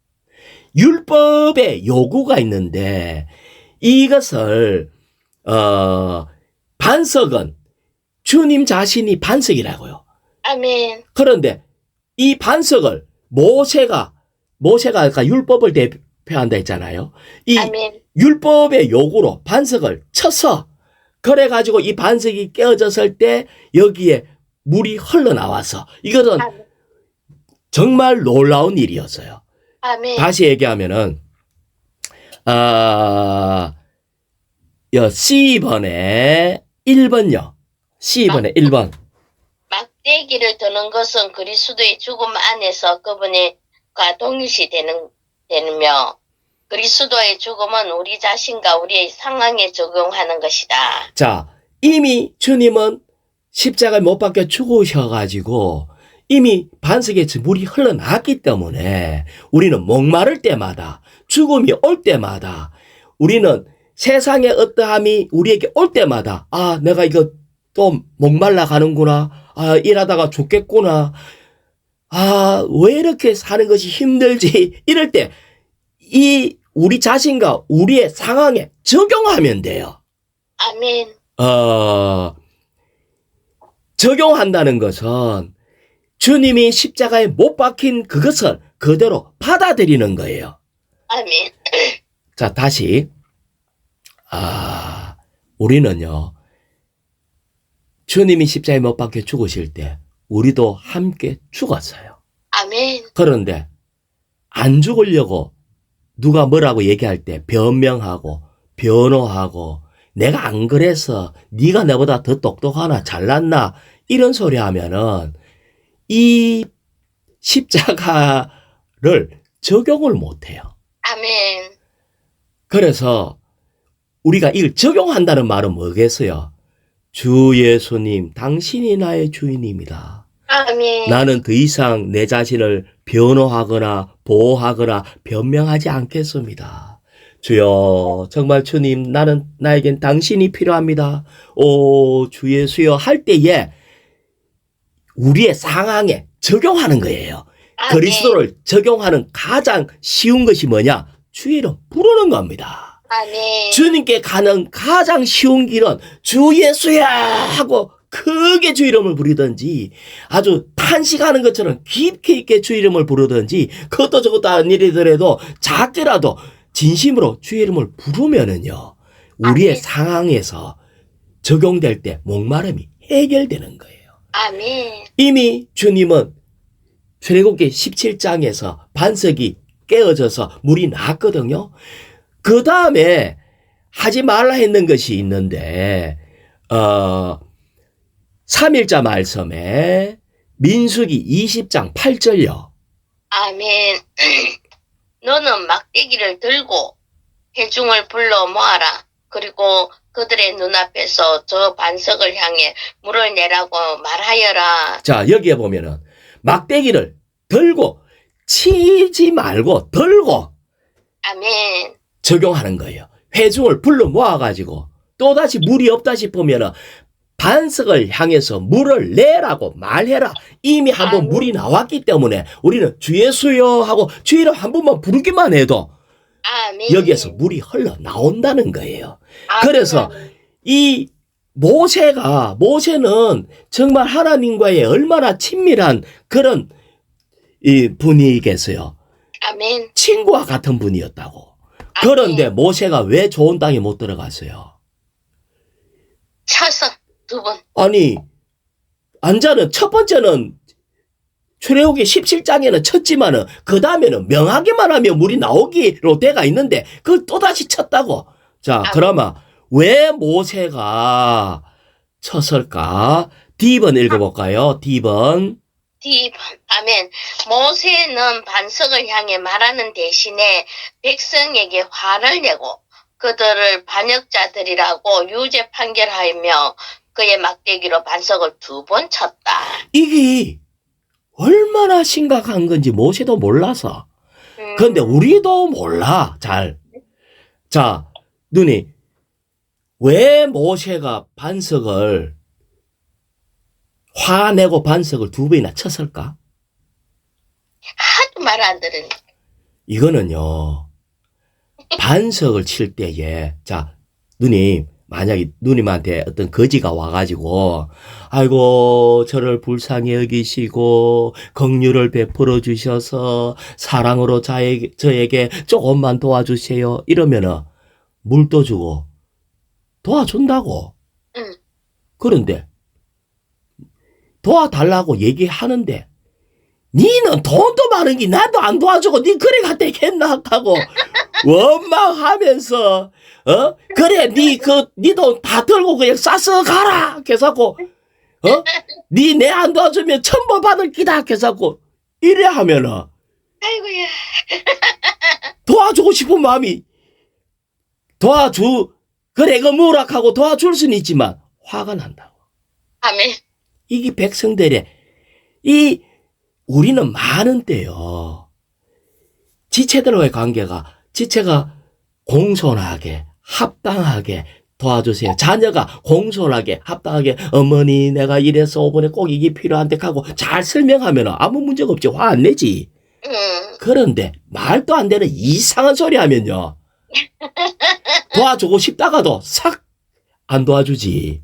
율법에 요구가 있는데 이것을 반석은 주님 자신이 반석이라고요. 아멘. 그런데 이 반석을 모세가 아까 율법을 대표한다 했잖아요. 이 아멘. 율법의 요구로 반석을 쳐서 그래가지고 이 반석이 깨어졌을 때 여기에 물이 흘러나와서 이것은 아멘. 정말 놀라운 일이었어요. 아멘. 다시 얘기하면은 C번에 1번요. C번에 1번. 막대기를 드는 것은 그리스도의 죽음 안에서 그분과 동일시 되며 그리스도의 죽음은 우리 자신과 우리의 상황에 적용하는 것이다. 자, 이미 주님은 십자가에 못 박혀 죽으셔가지고 이미 반석에 물이 흘러나왔기 때문에 우리는 목마를 때마다 죽음이 올 때마다 우리는 세상의 어떠함이 우리에게 올 때마다 내가 이거 또 목말라 가는구나. 일하다가 죽겠구나. 왜 이렇게 사는 것이 힘들지? 이럴 때 이 우리 자신과 우리의 상황에 적용하면 돼요. 아멘. 적용한다는 것은 주님이 십자가에 못 박힌 그것을 그대로 받아들이는 거예요. 아멘. 자, 다시. 우리는요, 주님이 십자가에 못 박혀 죽으실 때 우리도 함께 죽었어요. 아멘. 그런데 안 죽으려고 누가 뭐라고 얘기할 때 변명하고 변호하고 내가 안 그래서 네가 나보다 더 똑똑하나 잘났나 이런 소리 하면은 이 십자가를 적용을 못해요. 아멘. 그래서 우리가 이걸 적용한다는 말은 뭐겠어요? 주 예수님, 당신이 나의 주인입니다. 아멘. 나는 더 이상 내 자신을 변호하거나 보호하거나 변명하지 않겠습니다. 주여, 정말 주님, 나에겐 당신이 필요합니다. 주 예수여 할 때에 우리의 상황에 적용하는 거예요. 아멘. 그리스도를 적용하는 가장 쉬운 것이 뭐냐? 주 이름 부르는 겁니다. 아멘. 주님께 가는 가장 쉬운 길은 주 예수야 하고 크게 주 이름을 부르든지 아주 탄식하는 것처럼 깊게 있게 주 이름을 부르든지 그것도 저것도 아니더라도 작게라도 진심으로 주 이름을 부르면은요 우리의 아멘. 상황에서 적용될 때 목마름이 해결되는 거예요. 아멘. 이미 주님은 출애굽기 17장에서 반석이 깨어져서 물이 났거든요. 그 다음에 하지 말라 했는 것이 있는데 3일자 말씀에 민수기 20장 8절요. 아멘. 너는 막대기를 들고 회중을 불러 모아라. 그리고 그들의 눈앞에서 저 반석을 향해 물을 내라고 말하여라. 자, 여기에 보면은 막대기를 들고 치지 말고 들고 아멘. 적용하는 거예요. 회중을 불러 모아가지고 또다시 물이 없다 싶으면은 반석을 향해서 물을 내라고 말해라. 이미 한번 물이 나왔기 때문에 우리는 주 예수여 하고 주 이름 한 번만 부르기만 해도 아멘. 여기에서 물이 흘러 나온다는 거예요. 아멘. 그래서 이 모세는 정말 하나님과의 얼마나 친밀한 그런 이 분이겠어요. 아멘. 친구와 같은 분이었다고. 그런데 모세가 왜 좋은 땅에 못 들어갔어요? 쳐서 두 번. 아니, 첫 번째는 출애굽기 17장에는 쳤지만은 그 다음에는 명하기만 하면 물이 나오기로 돼가 있는데 그걸 또다시 쳤다고. 자, 그러면 왜 모세가 쳤을까? D번 읽어볼까요? D번. 아멘. 모세는 반석을 향해 말하는 대신에 백성에게 화를 내고 그들을 반역자들이라고 유죄 판결하며 그의 막대기로 반석을 2번 쳤다. 이게 얼마나 심각한 건지 모세도 몰라서. 그런데 우리도 몰라, 잘. 자, 누니, 왜 모세가 화내고 반석을 2번이나 쳤을까? 하도 말 안 들으니. 이거는요, 반석을 칠 때에, 자, 누님, 만약에 누님한테 어떤 거지가 와가지고, 아이고, 저를 불쌍히 여기시고, 긍휼을 베풀어 주셔서, 사랑으로 저에게 조금만 도와주세요. 이러면은, 물도 주고, 도와준다고. 응. 그런데, 도와달라고 얘기하는데, 니는 돈도 많은 게 나도 안 도와주고 니 그래 갖다 했나 하고 원망하면서 그래 니 돈 다 들고 그냥 싸서 가라 계속고 니 내 안 도와주면 천벌 받을 기다 계속고 이래 하면은 아이고야. 도와주고 싶은 마음이 그래 이거 무락하고 도와줄 수는 있지만 화가 난다고. 아멘. 이게 백성들의 우리는 많은 때요. 지체들과의 관계가 지체가 공손하게 합당하게 도와주세요. 자녀가 공손하게 합당하게 어머니 내가 이래서 이번에 꼭 이게 필요한데 하고 잘 설명하면 아무 문제가 없지. 화 안 내지. 그런데 말도 안 되는 이상한 소리 하면요. 도와주고 싶다가도 싹 안 도와주지.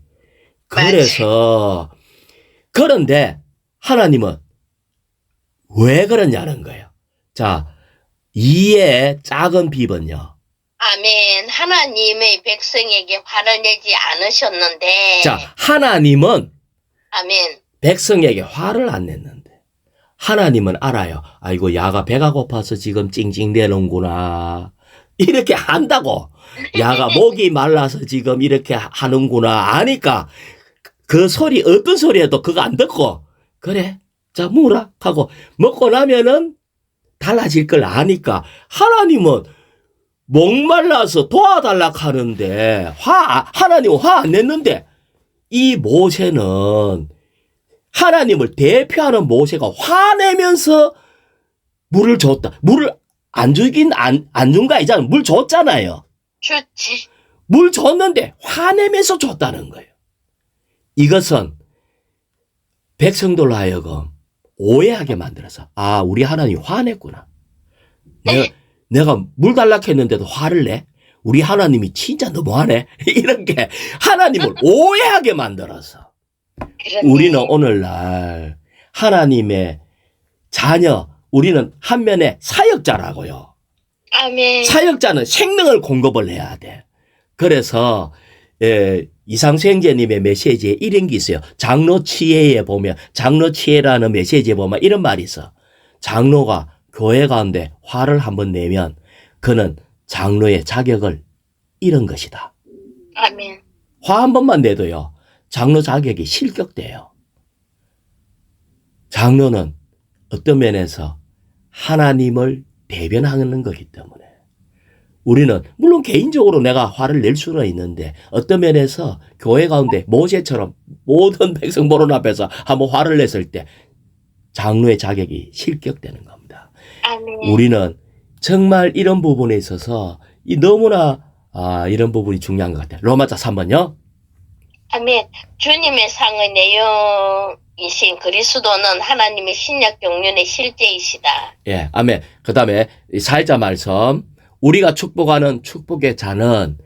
그래서 그런데 하나님은 왜 그러냐는 거예요. 자, 이의 작은 비번요. 아멘. 하나님의 백성에게 화를 내지 않으셨는데. 자, 하나님은 아멘. 백성에게 화를 안 냈는데 하나님은 알아요. 아이고 야가 배가 고파서 지금 찡찡대는구나. 이렇게 한다고. 야가 목이 말라서 지금 이렇게 하는구나. 아니까 그 소리 어떤 소리 해도 그거 안 듣고 그래. 자, 뭐라 하고 먹고 나면은 달라질 걸 아니까 하나님은 목말라서 도와달라 하는데 하나님은 화 안 냈는데 이 모세는 하나님을 대표하는 모세가 화내면서 물을 줬다. 물을 안 주긴 안 준 거 아니잖아. 물 줬잖아요. 좋지. 물 줬는데 화내면서 줬다는 거예요. 이것은 백성들로 하여금 오해하게 만들어서 우리 하나님이 화냈구나. 내가 물 달라 했는데도 화를 내? 우리 하나님이 진짜 너무하네. 이런 게 하나님을 오해하게 만들어서 그러네. 우리는 오늘날 하나님의 자녀, 우리는 한면의 사역자라고요. 아멘. 사역자는 생명을 공급을 해야 돼. 그래서 이상수행제님의 메시지에 이런 게 있어요. 장로치회에 보면 장로치회라는 메시지에 보면 이런 말이 있어. 장로가 교회 가운데 화를 한번 내면 그는 장로의 자격을 잃은 것이다. 아멘. 화 한 번만 내도요. 장로 자격이 실격돼요. 장로는 어떤 면에서 하나님을 대변하는 거기 때문에 우리는 물론 개인적으로 내가 화를 낼 수는 있는데 어떤 면에서 교회 가운데 모세처럼 모든 백성 보는 앞에서 한번 화를 냈을 때 장로의 자격이 실격되는 겁니다. 아멘. 우리는 정말 이런 부분에 있어서 너무나 이런 부분이 중요한 것 같아요. 로마서 3번요. 아멘. 주님의 상의 내용이신 그리스도는 하나님의 신약 경륜의 실제이시다. 예, 아멘. 그 다음에 4자 말씀. 우리가 축복하는 축복의 자는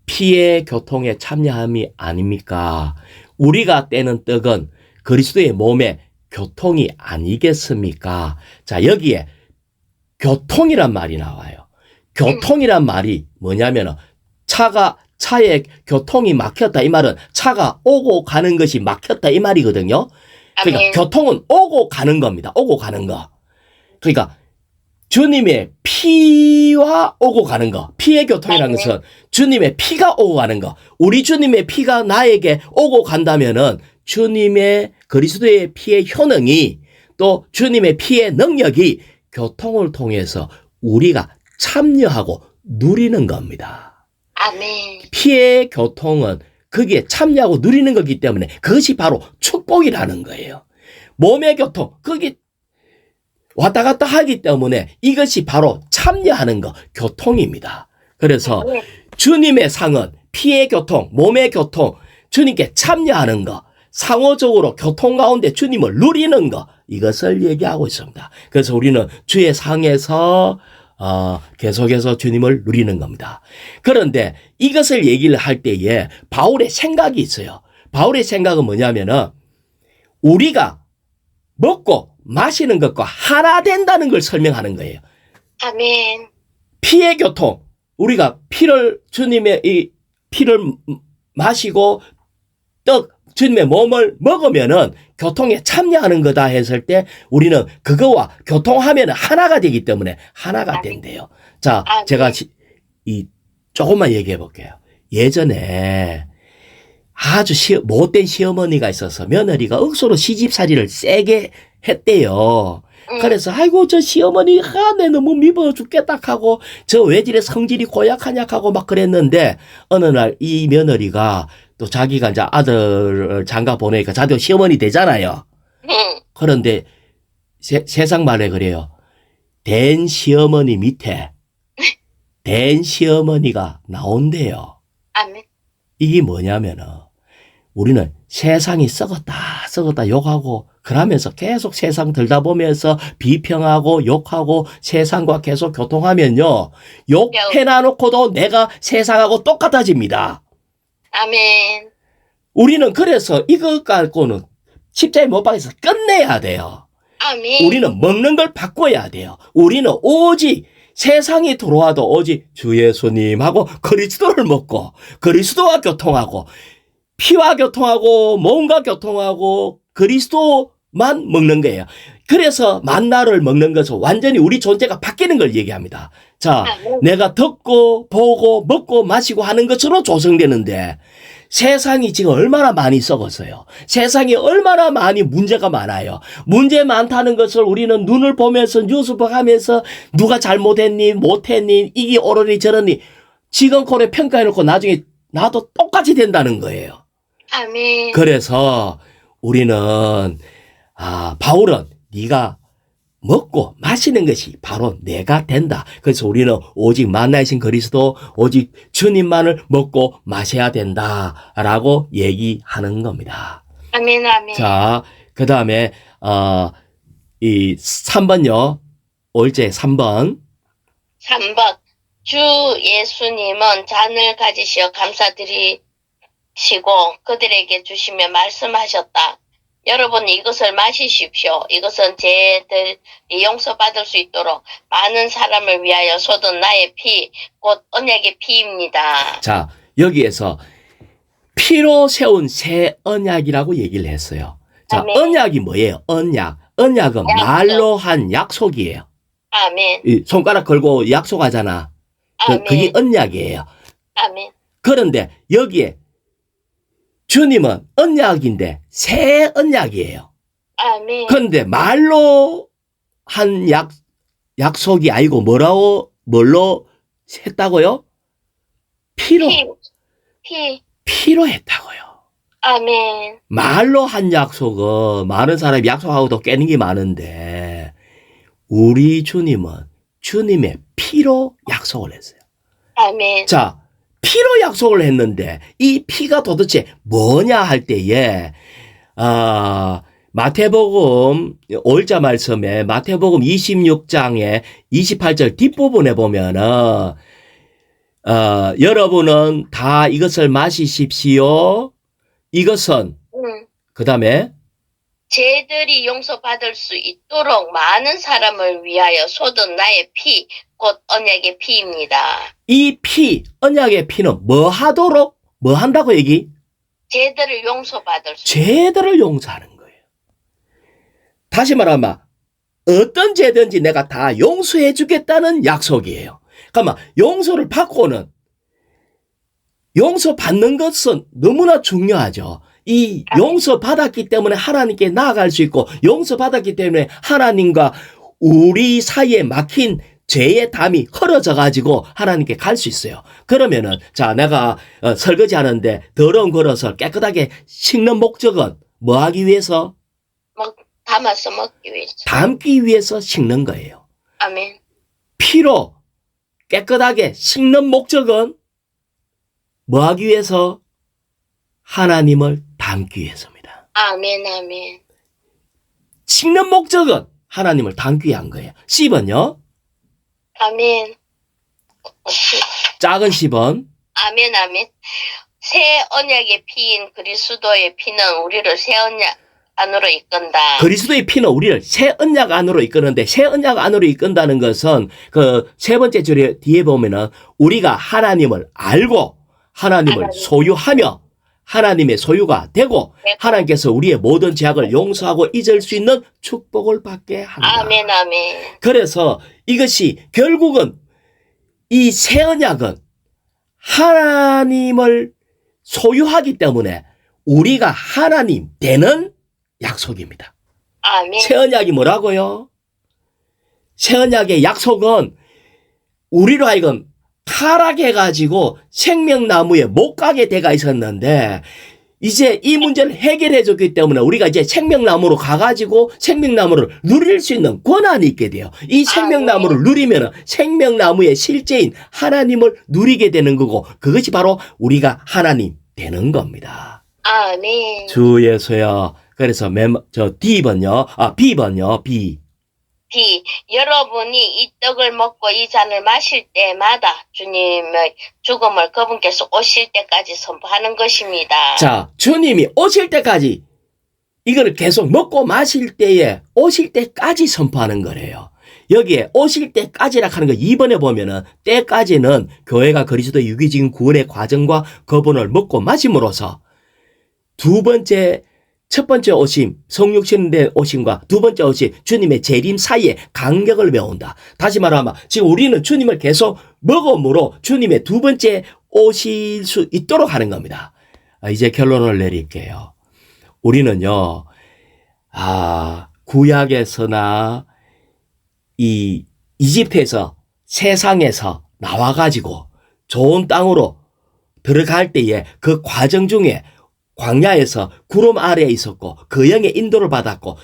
피의 교통에 참여함이 아닙니까? 우리가 떼는 떡은 그리스도의 몸의 교통이 아니겠습니까? 자, 여기에 교통이란 말이 나와요. 교통이란 말이 뭐냐면 차에 교통이 막혔다 이 말은 차가 오고 가는 것이 막혔다 이 말이거든요. 그러니까 아멘. 교통은 오고 가는 겁니다. 오고 가는 거. 그러니까 주님의 피와 오고 가는 거. 피의 교통이라는 것은 주님의 피가 오고 가는 거. 우리 주님의 피가 나에게 오고 간다면은 주님의 그리스도의 피의 효능이 또 주님의 피의 능력이 교통을 통해서 우리가 참여하고 누리는 겁니다. 아멘. 피의 교통은 거기에 참여하고 누리는 거기 때문에 그것이 바로 축복이라는 거예요. 몸의 교통, 거기 왔다 갔다 하기 때문에 이것이 바로 참여하는 거, 교통입니다. 그래서 주님의 상은 피의 교통, 몸의 교통, 주님께 참여하는 거, 상호적으로 교통 가운데 주님을 누리는 거, 이것을 얘기하고 있습니다. 그래서 우리는 주의 상에서 계속해서 주님을 누리는 겁니다. 그런데 이것을 얘기를 할 때에 바울의 생각이 있어요. 바울의 생각은 뭐냐면은 우리가 먹고 마시는 것과 하나 된다는 걸 설명하는 거예요. 아멘. 피의 교통, 우리가 주님의 이 피를 마시고 주님의 몸을 먹으면은 교통에 참여하는 거다 했을 때 우리는 그거와 교통하면 하나가 되기 때문에 하나가 된대요. 자, 제가 조금만 얘기해 볼게요. 예전에 아주 못된 시어머니가 있어서 며느리가 억수로 시집살이를 세게 했대요. 그래서 아이고 저 시어머니 내 너무 미워 죽겠다 하고 저 외질의 성질이 고약하냐 하고 막 그랬는데 어느 날 이 며느리가 또 자기가 이제 아들을 장가 보내니까 자기도 시어머니 되잖아요. 그런데 세상 말에 그래요. 된 시어머니 밑에 된 시어머니가 나온대요. 아멘. 이게 뭐냐면은 우리는 세상이 썩었다 욕하고 그러면서 계속 세상 들다 보면서 비평하고 욕하고 세상과 계속 교통하면요. 욕해놔놓고도 내가 세상하고 똑같아집니다. 아멘. 우리는 그래서 이것 갖고는 십자가에 못 박아서 끝내야 돼요. 아멘. 우리는 먹는 걸 바꿔야 돼요. 우리는 오직 세상이 들어와도 오직 주 예수님하고 그리스도를 먹고 그리스도와 교통하고 피와 교통하고 몸과 교통하고 그리스도만 먹는 거예요. 그래서 만나를 먹는 것은 완전히 우리 존재가 바뀌는 걸 얘기합니다. 자, 내가 듣고 보고 먹고 마시고 하는 것으로 조성되는데 세상이 지금 얼마나 많이 썩었어요. 세상이 얼마나 많이 문제가 많아요. 문제 많다는 것을 우리는 눈을 보면서 뉴스 보면서 누가 잘못했니 못했니 이게 옳으니 저러니 지금 꼴에 평가해놓고 나중에 나도 똑같이 된다는 거예요. 아멘. 그래서 우리는 바울은 네가 먹고 마시는 것이 바로 내가 된다. 그래서 우리는 오직 만나신 그리스도 오직 주님만을 먹고 마셔야 된다라고 얘기하는 겁니다. 아멘. 아멘. 자, 그 다음에 이 3번요. 올제 3번. 3번. 주 예수님은 잔을 가지시어 감사드리시고 그들에게 주시며 말씀하셨다. 여러분 이것을 마시십시오. 이것은 죄들이 용서받을 수 있도록 많은 사람을 위하여 쏟은 나의 피, 곧 언약의 피입니다. 자, 여기에서 피로 세운 새 언약이라고 얘기를 했어요. 자, 아멘. 언약이 뭐예요? 언약. 언약은 말로 한 약속이에요. 아멘. 이 손가락 걸고 약속하잖아. 아멘. 그게 언약이에요. 아멘. 그런데 여기에 주님은 언약인데 새 언약이에요. 아멘. 그런데 말로 한 약속이 아니고 뭘로 했다고요? 피로. 피로 했다고요. 아멘. 말로 한 약속은 많은 사람이 약속하고도 깨는 게 많은데 우리 주님은 주님의 피로 약속을 했어요. 아멘. 자, 피로 약속을 했는데 이 피가 도대체 뭐냐 할 때에 마태복음 5자 말씀에 마태복음 26장에 28절 뒷부분에 보면은 여러분은 다 이것을 마시십시오. 이것은 그다음에 죄들이 용서받을 수 있도록 많은 사람을 위하여 쏟은 나의 피, 곧 언약의 피입니다. 이 피, 언약의 피는 뭐 하도록? 뭐 한다고 얘기? 죄들을 용서받을 수 죄들을 용서하는 거예요. 다시 말하면 어떤 죄든지 내가 다 용서해 주겠다는 약속이에요. 그러면 용서를 받고는 용서받는 것은 너무나 중요하죠. 이 용서받았기 때문에 하나님께 나아갈 수 있고 용서받았기 때문에 하나님과 우리 사이에 막힌 죄의 담이 헐어져 가지고 하나님께 갈 수 있어요. 그러면은 자 내가 설거지 하는데 더러운 그릇을 깨끗하게 씻는 목적은 뭐 하기 위해서? 담아서 먹기 위해서. 담기 위해서 씻는 거예요. 아멘. 피로 깨끗하게 씻는 목적은 뭐 하기 위해서? 하나님을 담기 위해서입니다. 아멘, 아멘. 씻는 목적은 하나님을 담기 위한 거예요. 10번요. 아멘. 작은 10번. 아멘, 아멘. 새 언약의 피인 그리스도의 피는 우리를 새 언약 안으로 이끈다. 그리스도의 피는 우리를 새 언약 안으로 이끄는데 새 언약 안으로 이끈다는 것은 그 세 번째 줄 뒤에 보면은 우리가 하나님을 알고 하나님을 소유하며 하나님의 소유가 되고 하나님께서 우리의 모든 죄악을 용서하고 잊을 수 있는 축복을 받게 한다. 아멘, 아멘. 그래서 이것이 결국은 이 새 언약은 하나님을 소유하기 때문에 우리가 하나님 되는 약속입니다. 아멘. 새 언약이 뭐라고요? 새 언약의 약속은 우리로 하여금 타락해가지고 생명나무에 못 가게 돼가 있었는데 이제 이 문제를 해결해 줬기 때문에 우리가 이제 생명나무로 가가지고 생명나무를 누릴 수 있는 권한이 있게 돼요. 이 생명나무를 누리면 생명나무의 실제인 하나님을 누리게 되는 거고 그것이 바로 우리가 하나님 되는 겁니다. 아멘. 주 예수여. 그래서 D번요. B번요. B. 여러분이 이 떡을 먹고 이 잔을 마실 때마다 주님의 죽음을 그분께서 오실 때까지 선포하는 것입니다. 자, 주님이 오실 때까지 이거를 계속 먹고 마실 때에 오실 때까지 선포하는 거래요. 여기에 오실 때까지라 하는 거 2번에 보면은 때까지는 교회가 그리스도의 유기적인 구원의 과정과 거분을 먹고 마심으로써 첫 번째 오심, 성육신된 오심과 두 번째 오심, 주님의 재림 사이에 간격을 메운다. 다시 말하면 지금 우리는 주님을 계속 먹음으로 주님의 두 번째 오실 수 있도록 하는 겁니다. 이제 결론을 내릴게요. 우리는요, 구약에서나 이 이집트에서 세상에서 나와가지고 좋은 땅으로 들어갈 때에 그 과정 중에 광야에서 구름 아래에 있었고 그 영의 인도를 받았고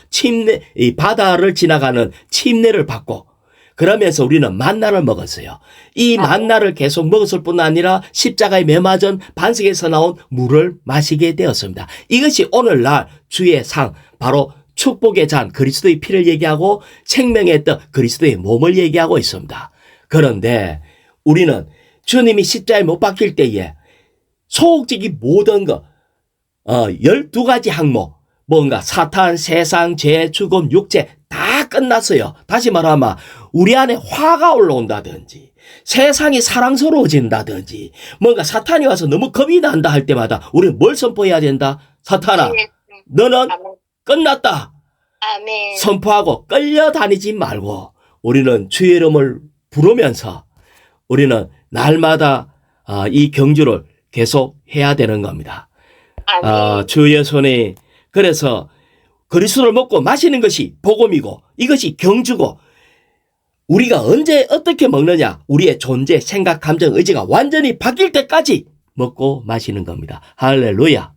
이 바다를 지나가는 침례를 받고 그러면서 우리는 만나를 먹었어요. 이 만나를 계속 먹었을 뿐 아니라 십자가에 매 맞은 반석에서 나온 물을 마시게 되었습니다. 이것이 오늘날 주의 상 바로 축복의 잔 그리스도의 피를 얘기하고 생명의 떡 그리스도의 몸을 얘기하고 있습니다. 그런데 우리는 주님이 십자가에 못 박힐 때에 소극적인 모든 것 12가지 항목, 뭔가 사탄, 세상, 죄, 죽음, 육체 다 끝났어요. 다시 말하면 우리 안에 화가 올라온다든지 세상이 사랑스러워진다든지 뭔가 사탄이 와서 너무 겁이 난다 할 때마다 우리는 뭘 선포해야 된다? 사탄아, 너는 끝났다. 아멘. 선포하고 끌려다니지 말고 우리는 주의 이름을 부르면서 우리는 날마다 이 경주를 계속 해야 되는 겁니다. 주의 손에 그래서 그리스도를 먹고 마시는 것이 복음이고 이것이 경주고 우리가 언제 어떻게 먹느냐 우리의 존재, 생각, 감정, 의지가 완전히 바뀔 때까지 먹고 마시는 겁니다. 할렐루야.